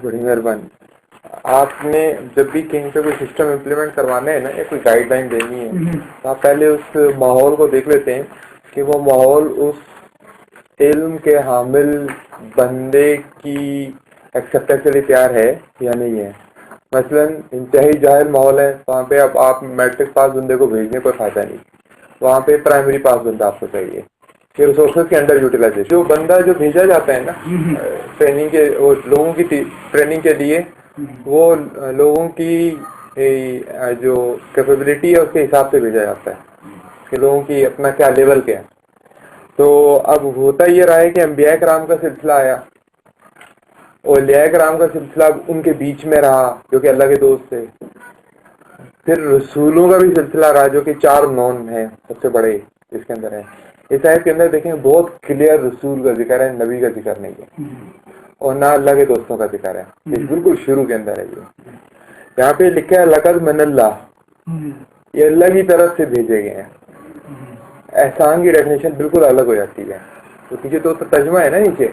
بڑی مہربانی. آپ نے جب بھی کہیں پہ کوئی سسٹم امپلیمنٹ کروانا ہے نا یا کوئی گائیڈ لائن دینی ہے تو آپ پہلے اس ماحول کو دیکھ لیتے ہیں کہ وہ ماحول اس علم کے حامل بندے کی ایکسیپٹنس کے لیے تیار ہے یا نہیں ہے. مثلا انتہائی جاہل ماحول ہے, وہاں پہ اب آپ میٹرک پاس بندے کو بھیجنے کوئی فائدہ نہیں, وہاں پہ پرائمری پاس بندہ آپ کو چاہیے. پھر ریسورسز کے انڈر یوٹیلائزیشن, جو بندہ جو بھیجا جاتا ہے نا ٹریننگ کے, وہ لوگوں کی ٹریننگ کے لیے, وہ لوگوں کی جو کیپیبلٹی ہے اس کے حساب سے بھیجا جاتا ہے کہ لوگوں کی اپنا کیا لیول کیا ہے. تو اب ہوتا یہ رہا ہے کہ انبیاء کرام کا سلسلہ آیا, اولیاء کرام کا سلسلہ ان کے بیچ میں رہا جو کہ اللہ کے دوست تھے. پھر رسولوں کا بھی سلسلہ رہا جو کہ 4 نون ہیں سب سے بڑے اس کے اندر ہے. اس آیت کے اندر دیکھیں بہت کلیئر رسول کا ذکر ہے, نبی کا ذکر نہیں ہے, اور نہ اللہ کے دوستوں کا ذکر ہے. بالکل شروع کے اندر ہے. یہاں پہ لکھا ہے لقد من اللہ, یہ اللہ کی طرف سے بھیجے گئے ہیں. احسان کی ڈیفینیشن بالکل الگ ہو جاتی ہے. تو پیچھے تو ترجمہ ہے نا نیچے,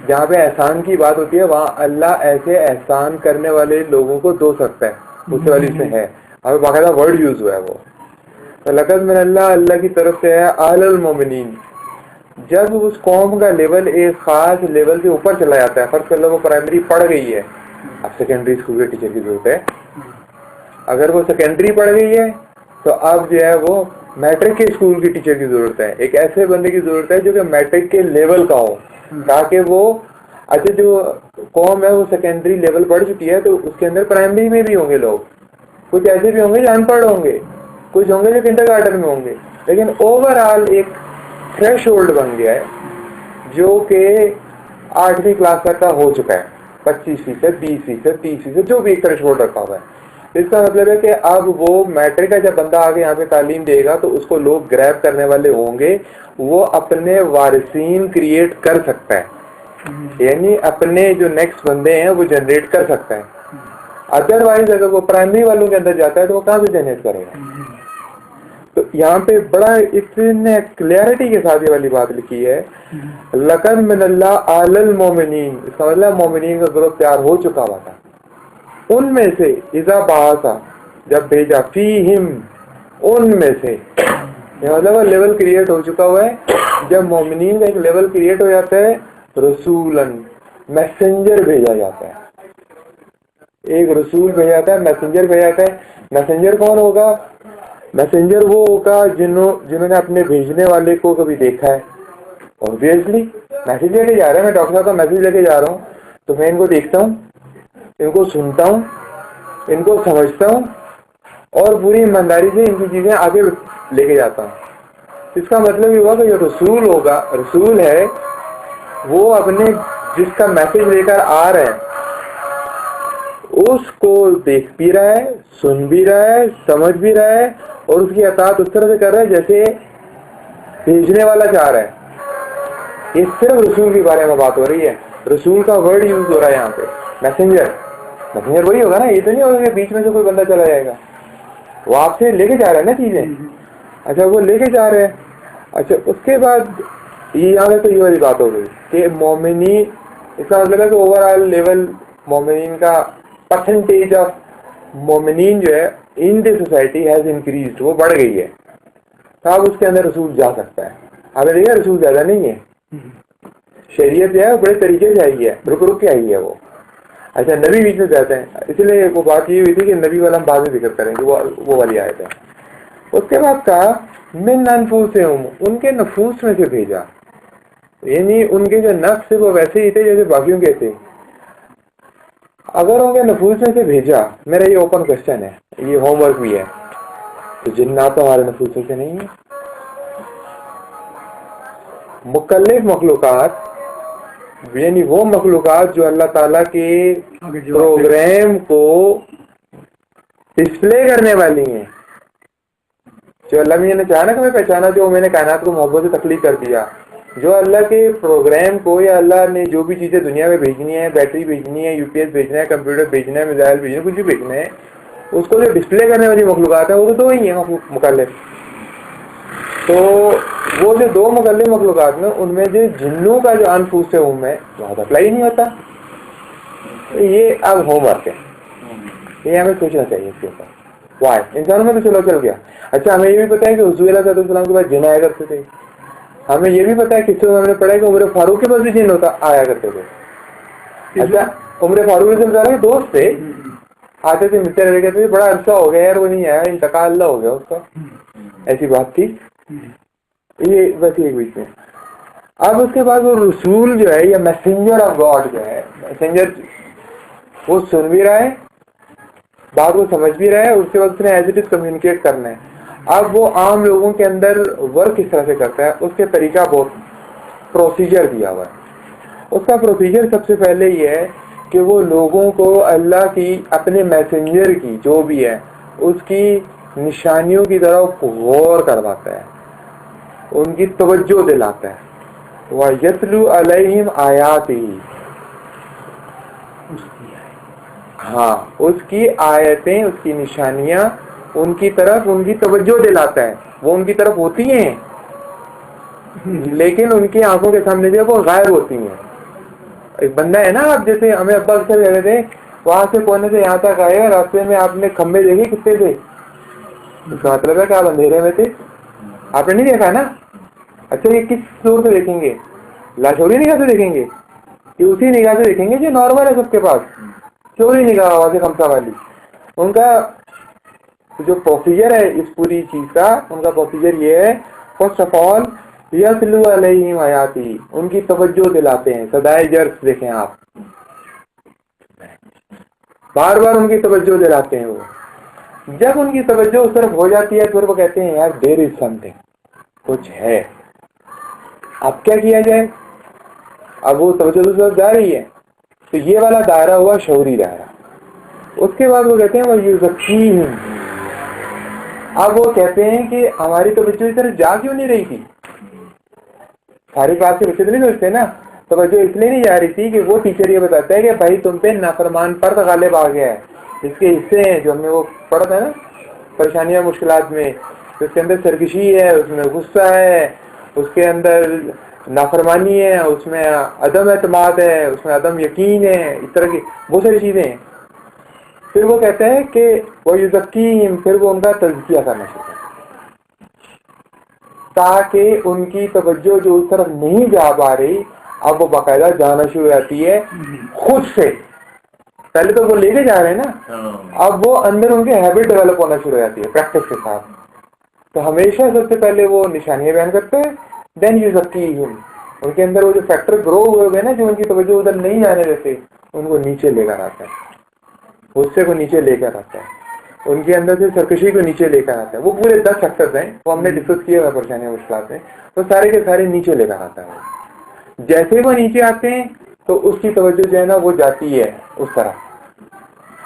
جہاں پہ احسان کی بات ہوتی ہے وہاں اللہ ایسے احسان کرنے والے لوگوں کو دو سکتا ہے, اس والی سے ہے. اب باقاعدہ ورڈ یوز ہوا ہے وہ لقد من اللہ, اللہ کی طرف سے ہے. اعلی المومنین, جب اس قوم کا لیول ایک خاص لیول سے اوپر چلا جاتا ہے, فرض کر لو وہ پرائمری پڑھ گئی ہے, اب سیکنڈری اسکول کے ٹیچر کی ضرورت ہے. اگر وہ سیکنڈری پڑھ گئی ہے تو اب جو ہے وہ میٹرک کے اسکول کی ٹیچر کی ضرورت ہے. ایک ایسے بندے کی ضرورت ہے جو کہ میٹرک کے لیول کا ہو, تاکہ وہ اچھا جو قوم ہے وہ سیکنڈری لیول پڑھ چکی ہے تو اس کے اندر پرائمری میں بھی ہوں گے لوگ, کچھ ایسے بھی ہوں گے جو ان پڑھ ہوں گے, کچھ ہوں گے جو کنڈر گارڈن میں ہوں گے, لیکن اوور آل ایک تھریش ہولڈ بن گیا ہے جو کہ 8ویں کلاس تک کا ہو چکا ہے. 25%, 20%, 30%, جو بھی ایک تھریش ہولڈ رکھا ہوا ہے. اس کا مطلب ہے کہ اب وہ میٹرک کا جب بندہ آگے یہاں پہ تعلیم دے گا تو اس کو لوگ گریب کرنے والے ہوں گے, وہ اپنے وارثین کریٹ کر سکتا ہے, یعنی اپنے جو نیکسٹ بندے ہیں وہ جنریٹ کر سکتا ہے. ادر وائز اگر وہ پرائمری والوں کے اندر جاتا ہے تو وہ کہاں سے جنریٹ کرے گا. تو یہاں پہ بڑا اتنے کلیئرٹی کے ساتھ یہ والی بات لکھی ہے لقد من اللہ اعلی المومنین, اس کا مطلب مومنین کا گروپ تیار ہو چکا ہوا تھا, ان میں سے اذا بعثا, جب بھیجا, فیہم, ان میں سے, یہ مطلب لیول کریٹ ہو چکا ہوا ہے. جب مومنین کا ایک لیول کریٹ ہو جاتا ہے, رسولن, میسنجر بھیجا جاتا ہے. ایک رسول بھیجا جاتا ہے, میسنجر بھیجا جاتا ہے. میسنجر کون ہوگا؟ میسنجر وہ ہوگا جنہوں نے اپنے بھیجنے والے کو کبھی دیکھا ہے. اوبویسلی میسج لے کے جا رہا ہے, میں ڈاکٹر صاحب کا میسج لے کے جا رہا ہوں تو میں ان کو دیکھتا ہوں, ان کو سنتا ہوں, ان کو سمجھتا ہوں, اور پوری ایمانداری سے ان کی چیزیں آگے لے کے جاتا ہوں. اس کا مطلب یہ ہوا کہ جو رسول ہوگا, رسول ہے, وہ اپنے جس کا میسج لے کر آ رہا ہے اس کو دیکھ بھی رہا ہے, سن بھی رہا ہے, سمجھ بھی رہا ہے, اور اس کی اطاعت اس طرح سے کر رہا ہے جیسے بھیجنے والا چاہ رہا ہے. یہ صرف رسول کے بارے میں بات ہو رہی ہے. رسول کا ورڈ یوز ہو رہا ہے یہاں پہ. میسنجر, میسنجر وہی ہوگا نا, یہ تو نہیں ہوگا کہ بیچ میں سے کوئی بندہ چلا جائے گا, وہ آپ سے لے کے جا رہا ہے نا چیزیں. اچھا وہ لے کے جا رہے ہیں. اچھا اس کے بعد یہاں پہ تو یہ والی بات ہو گئی کہ مومنین, اس کا مطلب ہے کہ اوور آل لیول مومنین کا پرسنٹیج آف مومنین جو ہے ان دی سوسائٹی ہیز انکریزڈ, وہ بڑھ گئی ہے. اب اس کے اندر رسول جا سکتا ہے. اب دیکھیے رسول زیادہ نہیں ہے, شریعت جو ہے بڑے طریقے سے آئی ہے, رک کے آئی ہے وہ. اچھا نبی بیچ میں جاتے ہیں, اس لیے وہ بات یہ ہوئی تھی کہ نبی والا ہم بعد میں ذکر کریں گے, وہ والی آیت ہے. اس کے بعد کہا من انفسہم, ان کے نفوس میں سے بھیجا, یعنی ان کے جو نفس تھے وہ ویسے ہی تھے جیسے باقیوں کے تھے. اگر ان کے نفوس میں سے بھیجا, میرا یہ اوپن کوشچن ہے, یہ ہوم ورک بھی ہے, تو جنات تو ہمارے نفوس میں سے نہیں ہے. مکلف مخلوقات یعنی وہ مخلوقات جو اللہ تعالیٰ کے پروگرام کو ڈسپلے کرنے والی ہیں, جو اللہ میں نے چاہا نا کہ میں پہچانا, جو میں نے کائنات کو محبت سے تخلیق کر دیا, جو اللہ کے پروگرام کو یا اللہ نے جو بھی چیزیں دنیا میں بھیجنی ہے, بیٹری بھیجنی ہے, یو پی ایس بھیجنا ہے, کمپیوٹر بھیجنا ہے, میزائل بھیجنا ہے, کچھ بھی بھیجنا ہے, اس کو جو ڈسپلے کرنے والی مخلوقات ہے وہ تو وہی ہے مکلف. تو وہ جو دو مکلم مخلوقات میں ان میں جو جنوں کا جو انفوس ہے وہاں اپلائی نہیں ہوتا. یہ اب ہوم ورک ہے, یہ ہمیں سوچنا چاہیے اس کے اوپر. وائی انسانوں میں تو چلو چل گیا. اچھا ہمیں یہ بھی پتا ہے کہ حضور علیہ السلام کے پاس جن آیا کرتے تھے. ہمیں یہ بھی پتا ہے کس سے ہم نے پڑھا کہ عمر فاروق کے پاس بھی جن ہوتا آیا کرتے تھے. اچھا عمر فاروق کے دوست تھے, آتے تھے ملتے رہے کہتے تھے بڑا عرصہ ہو گیا یار وہ نہیں آیا, انتقال اللہ ہو گیا اس کا, ایسی بات تھی. یہ بس ایک بیچ میں. اب اس کے بعد وہ رسول جو ہے یا میسنجر آف گاڈ جو ہے, میسنجر وہ سن بھی رہا ہے بات کو سمجھ بھی رہا ہے, اس کے بعد اس نے ایز اٹ از کمیونیکیٹ کرنا ہے. اب وہ عام لوگوں کے اندر ورک کس طرح سے کرتا ہے, اس کے طریقہ بہت پروسیجر دیا ہوا ہے. اس کا پروسیجر سب سے پہلے یہ ہے کہ وہ لوگوں کو اللہ کی اپنے میسنجر کی جو بھی ہے اس کی نشانیوں کی طرف غور کرواتا ہے, ان کی توجہ دلاتا ہے. وَيَتْلُو عَلَيْهِمْ آیَاتِهِ, ہاں اس کی آیتیں, اس کی نشانیاں ان کی طرف ان کی توجہ دلاتا ہے. وہ ان کی طرف ہوتی ہیں لیکن ان کی آنکھوں کے سامنے سے وہ غائب ہوتی ہیں. ایک بندہ ہے نا, آپ جیسے ہمیں ابا اکثر کہتے تھے وہاں سے کونے سے یہاں تک آئے, راستے میں آپ نے کھمبے دیکھے کتنے تھے, اس کا مطلب ہے کہ آپ اندھیرے میں تھے, آپ نے نہیں دیکھا نا. اچھا یہ کس طور سے دیکھیں گے, لاشعوری نگاہ سے دیکھیں گے کہ اسی نگاہ سے دیکھیں گے جو نارمل ہے سب کے پاس, چوری نگاہ آواز خمسہ والی. ان کا جو پروسیجر ہے اس پوری چیز کا, ان کا پروسیجر یہ ہے فرسٹ آف آل یتلو علیہم آیاتی, ان کی توجہ دلاتے ہیں. صدائے جرس دیکھیں آپ, بار بار ان کی توجہ دلاتے ہیں. وہ جب ان کی توجہ اس طرف ہو جاتی ہے پھر وہ کہتے ہیں یار دیر از سم تھنگ, کچھ ہے, اب کیا کیا جائے. اب وہ توجہ اس طرف جا رہی ہے تو یہ والا دائرہ ہوا شعوری دائرہ. اس کے بعد وہ کہتے ہیں وہ یزکیہم, اب وہ کہتے ہیں کہ ہماری توجہ اس طرف جا کیوں نہیں رہی تھی. ساری بات سے بچے تو نہیں سوچتے نا, توجہ اس لیے نہیں جا رہی تھی کہ وہ ٹیچر یہ بتاتا ہے کہ بھائی تم پہ نافرمان پر غالب آ گیا ہے. اس کے حصے ہیں جو ہم نے وہ پڑھا تھا نا پریشانیاں مشکلات میں, اس کے اندر سرکشی ہے, اس میں غصہ ہے, اس کے اندر نافرمانی ہے, اس میں عدم اعتماد ہے, اس میں عدم یقین ہے, اس طرح کی بہت ساری چیزیں ہیں. پھر وہ کہتے ہیں کہ وہ یزکیہم, پھر وہ ان کا تزکیہ کرنا شروع کرتے تاکہ ان کی توجہ جو اس طرف نہیں جا پا رہی اب وہ باقاعدہ جانا شروع ہو جاتی ہے خود سے. پہلے تو وہ لے کے جا رہے ہیں نا, اب وہ اندر ان کی ہیبٹ ڈیولپ ہونا شروع ہو جاتی ہے پریکٹس کے ساتھ. تو ہمیشہ سب سے پہلے وہ نشانیاں بیان کرتے ہیں, دین یزکیہم, ان کے اندر وہ جو فیکٹر گرو ہوئے ہوئے نا جو ان کی توجہ ادھر نہیں جانے دیتے ان کو نیچے لے کر آتا ہے, غصے کو نیچے لے کر آتا ہے, ان کے اندر سے سرکشی کو نیچے لے کر آتا ہے. وہ پورے 10 فیکٹرز ہیں, وہ ہم نے ڈسکس کیے ہوئے پریشانیاں مشکلات میں, تو سارے کے سارے نیچے لے کر آتا ہے. جیسے وہ نیچے آتے ہیں تو اس کی توجہ جو ہے نا وہ جاتی ہے اس طرح.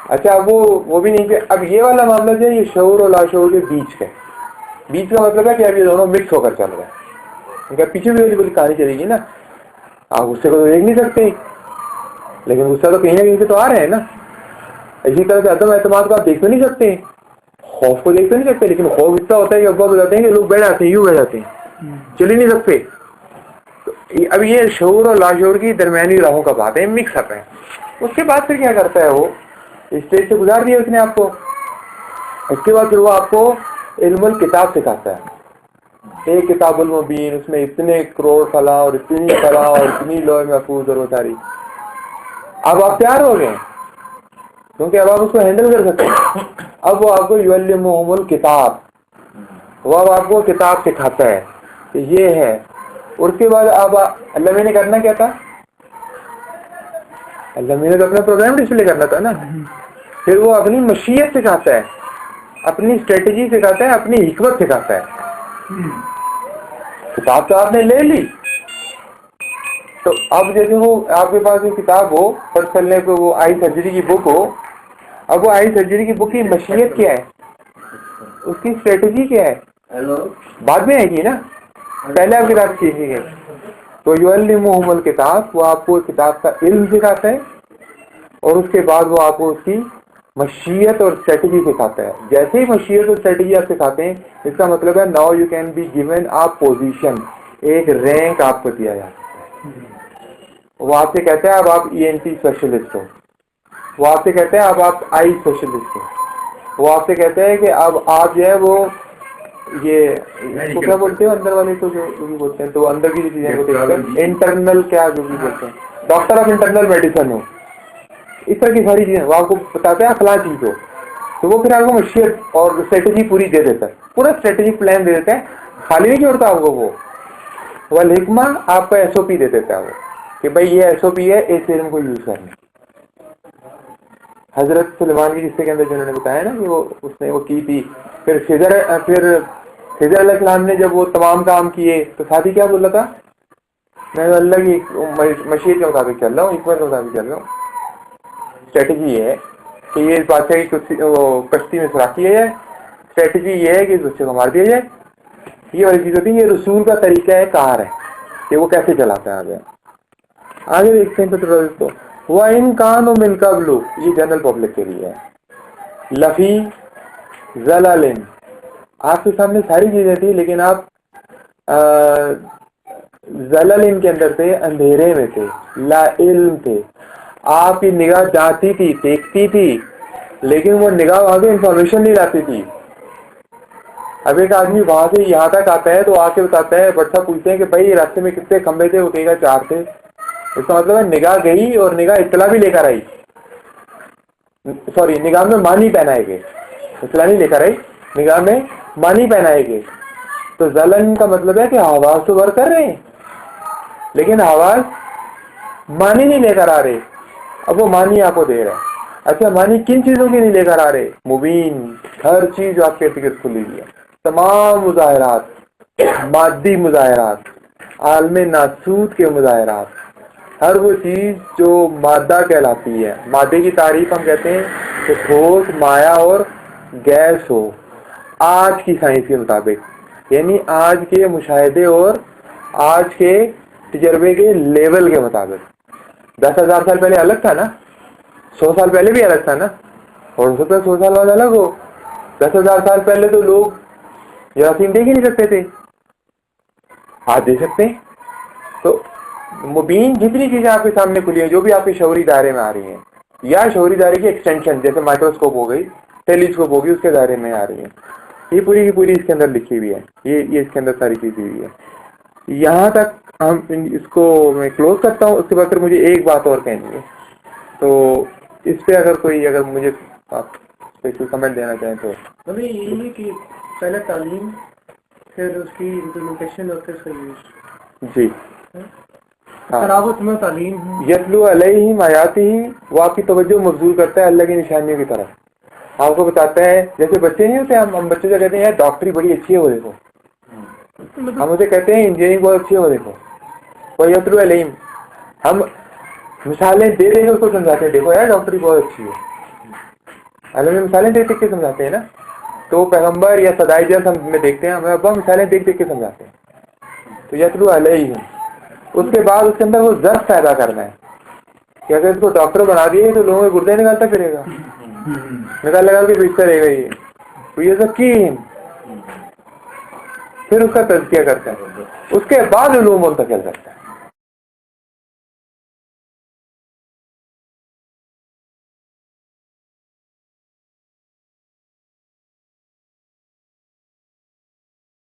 اچھا اب وہ بھی نیچے. اب یہ والا معاملہ جو ہے یہ شعور اور لاشعور کے بیچ کا, بیچ کا مطلب ہے کہ اب یہ دونوں مکس ہو کر چل رہے ہیں. ان کا پیچھے بھی بڑی کہانی چلے گی نا, آپ غصے کو تو دیکھ نہیں سکتے لیکن غصہ تو کہیں نہ کہیں سے تو آ رہے ہیں نا. اسی طرح سے عدم اعتماد کو آپ دیکھ تو نہیں سکتے, خوف کو دیکھ تو نہیں سکتے, لیکن خوف اتنا ہوتا ہے کہ ابا بتاتے ہیں کہ لوگ بیٹھ جاتے ہیں, یوں بیٹھ جاتے ہیں, چل ہی نہیں سکتے. اب یہ شعور اور لاشعور کی درمیانی راہوں کا بات ہے, مکس اپ ہے. اس کے بعد پھر کیا کرتا ہے, وہ اسٹیج سے گزار دیا اس نے آپ کو. اس کے بعد پھر وہ آپ کو علم الکتاب سکھاتا ہے. ایک کتاب المبین, اس میں اتنے کروڑ فلاں اور اتنی فلاں اور اتنی لوح محفوظ اور وہ ساری. اب آپ تیار ہو گئے کیونکہ اب آپ اس کو ہینڈل کر سکتے ہیں. اب وہ آپ کو یعلمہم الکتاب, وہ اب آپ کو کتاب سکھاتا ہے کہ یہ ہے. اس کے بعد اب اللہ میں نے کرنا کیا تھا, اللہ میں نے تو اپنا پروگرام ڈسپلے کرنا تھا نا. پھر وہ اپنی مشیت سکھاتا ہے, اپنی اسٹریٹجی سکھاتا ہے, اپنی حکمت سکھاتا ہے. کتاب تو آپ نے لے لی, تو اب جیسے وہ آپ کے پاس ایک کتاب ہو پر چلنے کو, وہ آئی سرجری کی بک ہو. اب وہ آئی سرجری کی بک کی مشیت کیا ہے, اس کی اسٹریٹجی کیا ہے, بعد میں آئے گی نا, پہلے آپ کتاب سیکھیں گے. تو یعلمہم الکتاب, وہ آپ کو کتاب کا علم سکھاتا ہے, اور اس کے بعد وہ آپ کو اس کی مشیت اور اسٹریٹجی سکھاتا ہے. جیسے ہی مشیت اور اسٹریٹجی آپ سکھاتے ہیں اس کا مطلب ہے now you can be given آپ پوزیشن, ایک رینک آپ کو دیا جاتا ہے. وہ آپ سے کہتا ہے اب آپ ENT اسپیشلسٹ ہو, وہ آپ سے کہتے ہیں اب آپ آئی اسپیشلسٹ ہو, وہ آپ سے کہتے ہیں کہ اب آپ جو ہے وہ یہ کو کیا بولتے ہیں اندر والے کو جو بھی بولتے ہیں, تو اندر کی جو چیزیں کو دیکھتے ہیں انٹرنل کیا جو بھی بولتے ہیں, ڈاکٹر آف انٹرنل میڈیسن ہو, اس طرح کی ساری چیزیں وہ آپ کو بتاتے ہیں فلاں چیز ہو. تو وہ پھر آپ کو مشیت اور اسٹریٹجی پوری دے دیتا ہے, پورا اسٹریٹجی پلان دے دیتا ہے, خالی نہیں چھوڑتا آپ کو. وہ الحکمہ آپ کا SOP دے دیتا ہے وہ کہ بھائی یہ SOP ہے, اس علم کو یوز کرنا. حضرت سلیمان کی قصے کے اندر جنہوں نے بتایا نا کہ وہ اس نے وہ کی تھی, پھر خضر علیہ السلام نے جب وہ تمام کام کیے تو ساتھی کیا بولا تھا, میں اللہ کی مشیت کے مطابق چل رہا ہوں, حکمت کے مطابق چل رہا ہوں. اسٹریٹجی یہ ہے کہ یہ بادشاہ کی کشتی میں سوراخ کیا جائے, اسٹریٹجی یہ ہے کہ اس بچے کو مار دیا جائے. یہ والی چیز ہوتی ہے, یہ رسول کا طریقہ ہے کار ہے کہ وہ کیسے چلاتا ہے. آگے دیکھتے ہیں تو وہ ان کان و من قبل, یہ جنرل پبلک کے لیے ہے. لفی ضلال, آپ کے سامنے ساری چیزیں تھی لیکن آپ ضلال کے اندر تھے, اندھیرے میں تھے, لا علم تھے. آپ کی نگاہ جاتی تھی, دیکھتی تھی, لیکن وہ نگاہ وہاں سے انفارمیشن نہیں لاتی تھی. اب ایک آدمی وہاں سے یہاں تک آتا ہے تو آ کے بتاتا ہے, بٹ صاحب پوچھتے ہیں کہ بھائی راستے میں کتنے کھمبے تھے, وہ کہے گا 4 تھے. اس کا مطلب ہے نگاہ گئی اور نگاہ اطلاع بھی لے کر آئی, سوری نگاہ میں معنی پہنائے گئے, اطلاع نہیں لے کر آئی, نگاہ میں معنی پہنائے گئے. تو ظلم کا مطلب ہے کہ آواز تو بر کر رہے ہیں لیکن آواز معنی نہیں لے کر آ رہے. اب وہ معنی آپ کو دے رہا ہے. اچھا معنی کن چیزوں کی نہیں لے کر آ رہے؟ مبین, ہر چیز آپ کے فکر کھلی ہوئی ہے. تمام مظاہرات, مادی مظاہرات, عالم ناسوت کے مظاہرات, ہر وہ چیز جو مادہ کہلاتی ہے. مادے کی تعریف ہم کہتے ہیں کہ ٹھوس, مایع اور گیس ہو. آج کی سائنس کے مطابق, یعنی آج کے مشاہدے اور آج کے تجربے کے لیول کے مطابق. 10,000 سال پہلے الگ تھا نا, 100 سال پہلے بھی الگ تھا نا, اور ہو سکتا ہے 100 سال بعد الگ ہو. 10,000 سال پہلے تو لوگ جراثیم دیکھ ہی نہیں سکتے تھے, آج دیکھ سکتے ہیں. تو مبین جتنی چیزیں آپ کے سامنے کھلی ہیں, جو بھی آپ کے شعوری دائرے میں آ رہی ہیں یا شعوری دائرے کی ایکسٹینشن, جیسے مائکروسکوپ ہو گئی, ٹیلیسکوپ ہوگی, اس کے دائرے میں آ رہی ہیں, یہ پوری کی پوری اس کے اندر لکھی ہوئی ہے. یہ اس کے اندر ساری چیز ہوئی ہے. یہاں تک ہم اس کو میں کلوز کرتا ہوں. اس کے بعد پھر مجھے ایک بات اور کہنی ہے, تو اس پہ اگر مجھے آپ کوئی کمنٹ دینا چاہیں تو. ابھی یہی ہے کہ پہلے تعلیم, پھر اس کی امپلیمنٹیشن اور پھر اس کا یوز. جی تلاوت میں تعلیم, یتلو علیہم آیاتہ, وہ آپ کی توجہ مبذول کرتا ہے اللہ کی نشانیوں کی طرف. آپ کو بتاتا ہے, جیسے بچے نہیں ہوتے, ہم بچے سے کہتے ہیں یار ڈاکٹری بڑی اچھی ہے, وہ دیکھو. ہم اسے کہتے ہیں انجینئرنگ بہت اچھی ہے, وہ دیکھو. وہ یتلو علیہم, ہم مثالیں دے دے کے اس کو سمجھاتے ہیں, دیکھو یار ڈاکٹری بہت اچھی ہے. اللہ میں مثالیں دیکھ دیکھ کے سمجھاتے ہیں نا. تو پیغمبر یا صدائی جیسے ہم میں دیکھتے ہیں, ہمیں ابا مثالیں دیکھ دیکھ کے سمجھاتے ہیں. تو یتلو علیہم, اس کے بعد اس کے اندر وہ ضرف پیدا کرنا ہے کہ اگر اس کو ڈاکٹر بنا دیے تو لوگوں کے گردے نکالتا پھرے گا, نکال لگا کے بیچتا رہے گا. یہ یقین, پھر اس کا تزکیہ کرتا ہے, اس کے بعد علوم منتقل کرتا ہے.